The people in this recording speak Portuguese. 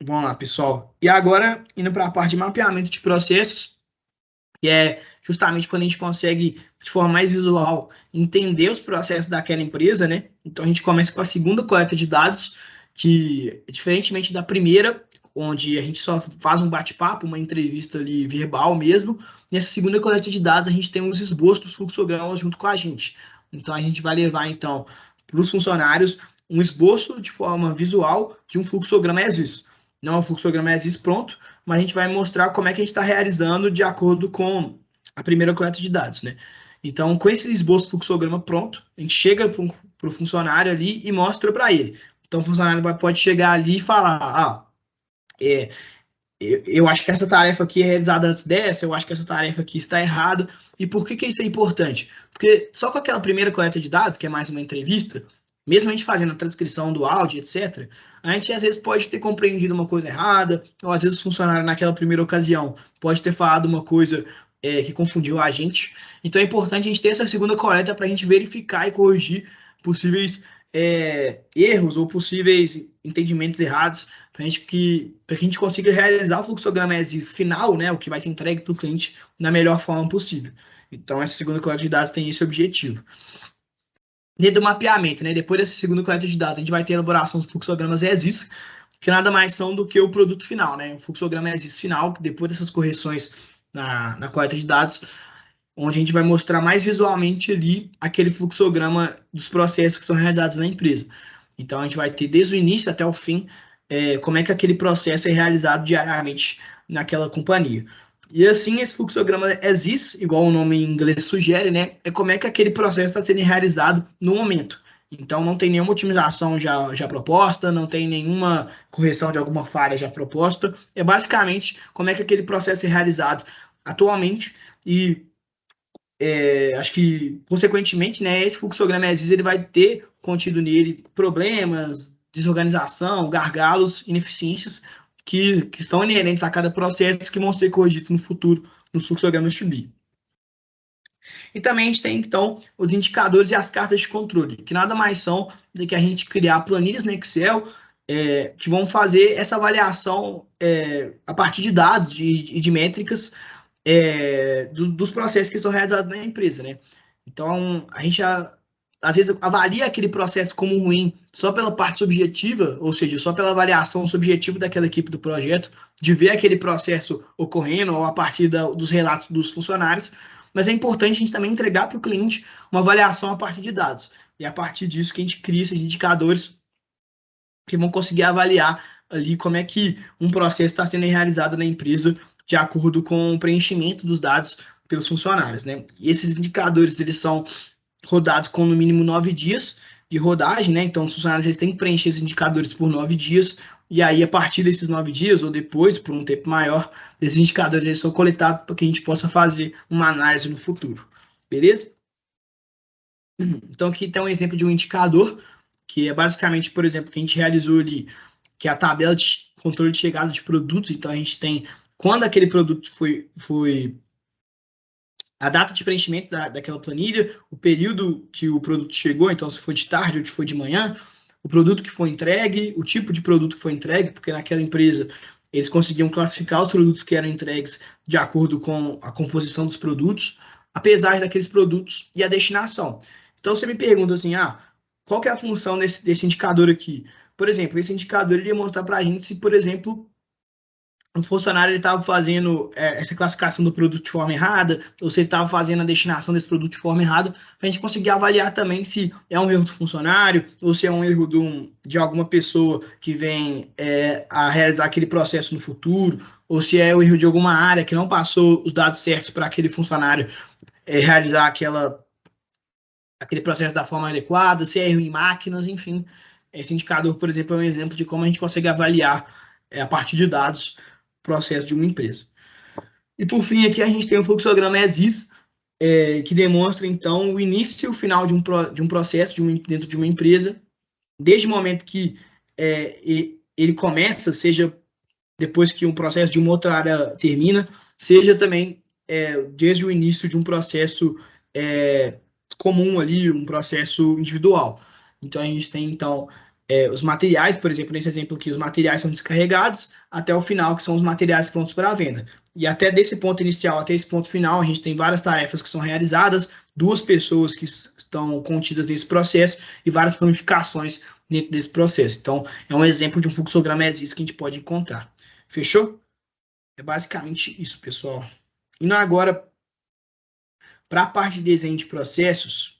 Vamos lá, pessoal. E agora, indo para a parte de mapeamento de processos, que é justamente quando a gente consegue, de forma mais visual, entender os processos daquela empresa, né? Então, a gente começa com a segunda coleta de dados, que, diferentemente da primeira, onde a gente só faz um bate-papo, uma entrevista ali verbal mesmo, nessa segunda coleta de dados, a gente tem os esboços dos fluxogramas junto com a gente. Então, a gente vai levar, então, para os funcionários um esboço de forma visual de um fluxograma ESIS. Não é um fluxograma ESIS pronto, mas a gente vai mostrar como é que a gente está realizando de acordo com a primeira coleta de dados, né? Então, com esse esboço fluxograma pronto, a gente chega para o funcionário ali e mostra para ele. Então, o funcionário pode chegar ali e falar, é, eu acho que essa tarefa aqui é realizada antes dessa, eu acho que essa tarefa aqui está errada. E por que isso é importante? Porque só com aquela primeira coleta de dados, que é mais uma entrevista, mesmo a gente fazendo a transcrição do áudio, etc., a gente às vezes pode ter compreendido uma coisa errada, ou às vezes o funcionário naquela primeira ocasião pode ter falado uma coisa que confundiu a gente. Então é importante a gente ter essa segunda coleta para a gente verificar e corrigir possíveis erros ou possíveis entendimentos errados para que a gente consiga realizar o fluxograma ESIS final, né, o que vai ser entregue para o cliente da melhor forma possível. Então, essa segunda coleta de dados tem esse objetivo. Dentro do mapeamento, né, depois dessa segunda coleta de dados, a gente vai ter a elaboração dos fluxogramas ESIS, que nada mais são do que o produto final, né, o fluxograma ESIS final, que depois dessas correções na coleta de dados, onde a gente vai mostrar mais visualmente ali aquele fluxograma dos processos que são realizados na empresa. Então, a gente vai ter desde o início até o fim como é que aquele processo é realizado diariamente naquela companhia. E assim, esse fluxograma existe, igual o nome em inglês sugere, né? É como é que aquele processo está sendo realizado no momento. Então, não tem nenhuma otimização já proposta, não tem nenhuma correção de alguma falha já proposta. É basicamente como é que aquele processo é realizado atualmente e acho que, consequentemente, né, esse fluxograma ESIS ele vai ter contido nele problemas, desorganização, gargalos, ineficiências que estão inerentes a cada processo que vão ser corrigidos no futuro nos fluxogramas to be. E também a gente tem, então, os indicadores e as cartas de controle, que nada mais são do que a gente criar planilhas no Excel que vão fazer essa avaliação a partir de dados e de métricas dos processos que são realizados na empresa, né? Então, a gente às vezes avalia aquele processo como ruim só pela parte subjetiva, ou seja, só pela avaliação subjetiva daquela equipe do projeto, de ver aquele processo ocorrendo ou a partir dos relatos dos funcionários, mas é importante a gente também entregar para o cliente uma avaliação a partir de dados. E é a partir disso que a gente cria esses indicadores que vão conseguir avaliar ali como é que um processo está sendo realizado na empresa de acordo com o preenchimento dos dados pelos funcionários, né? E esses indicadores, eles são rodados com no mínimo 9 dias de rodagem, né? Então, os funcionários eles têm que preencher esses indicadores por 9 dias, e aí, a partir desses 9 dias, ou depois, por um tempo maior, esses indicadores eles são coletados para que a gente possa fazer uma análise no futuro, beleza? Então, aqui tem um exemplo de um indicador, que é basicamente, por exemplo, que a gente realizou ali, que é a tabela de controle de chegada de produtos. Então, a gente tem quando aquele produto foi a data de preenchimento daquela planilha, o período que o produto chegou, então se foi de tarde ou se foi de manhã, o produto que foi entregue, o tipo de produto que foi entregue, porque naquela empresa eles conseguiam classificar os produtos que eram entregues de acordo com a composição dos produtos, apesar daqueles produtos e a destinação. Então você me pergunta assim, qual que é a função desse indicador aqui? Por exemplo, esse indicador ele ia mostrar para a gente se, por exemplo, um funcionário estava fazendo essa classificação do produto de forma errada, ou se ele estava fazendo a destinação desse produto de forma errada, para a gente conseguir avaliar também se é um erro do funcionário, ou se é um erro de alguma pessoa que vem a realizar aquele processo no futuro, ou se é o erro de alguma área que não passou os dados certos para aquele funcionário realizar aquele processo da forma adequada, se é erro em máquinas, enfim. Esse indicador, por exemplo, é um exemplo de como a gente consegue avaliar a partir de dados o processo de uma empresa. E por fim, aqui a gente tem o fluxograma ESIS, que demonstra, então, o início e o final de um processo dentro de uma empresa, desde o momento que ele começa, seja depois que um processo de uma outra área termina, seja também desde o início de um processo comum ali, um processo individual. Então, a gente tem, então, os materiais, por exemplo, nesse exemplo aqui, os materiais são descarregados até o final, que são os materiais prontos para a venda. E até desse ponto inicial até esse ponto final, a gente tem várias tarefas que são realizadas, 2 pessoas que estão contidas nesse processo e várias ramificações dentro desse processo. Então, é um exemplo de um fluxograma existe que a gente pode encontrar. Fechou? É basicamente isso, pessoal. Indo agora para a parte de desenho de processos,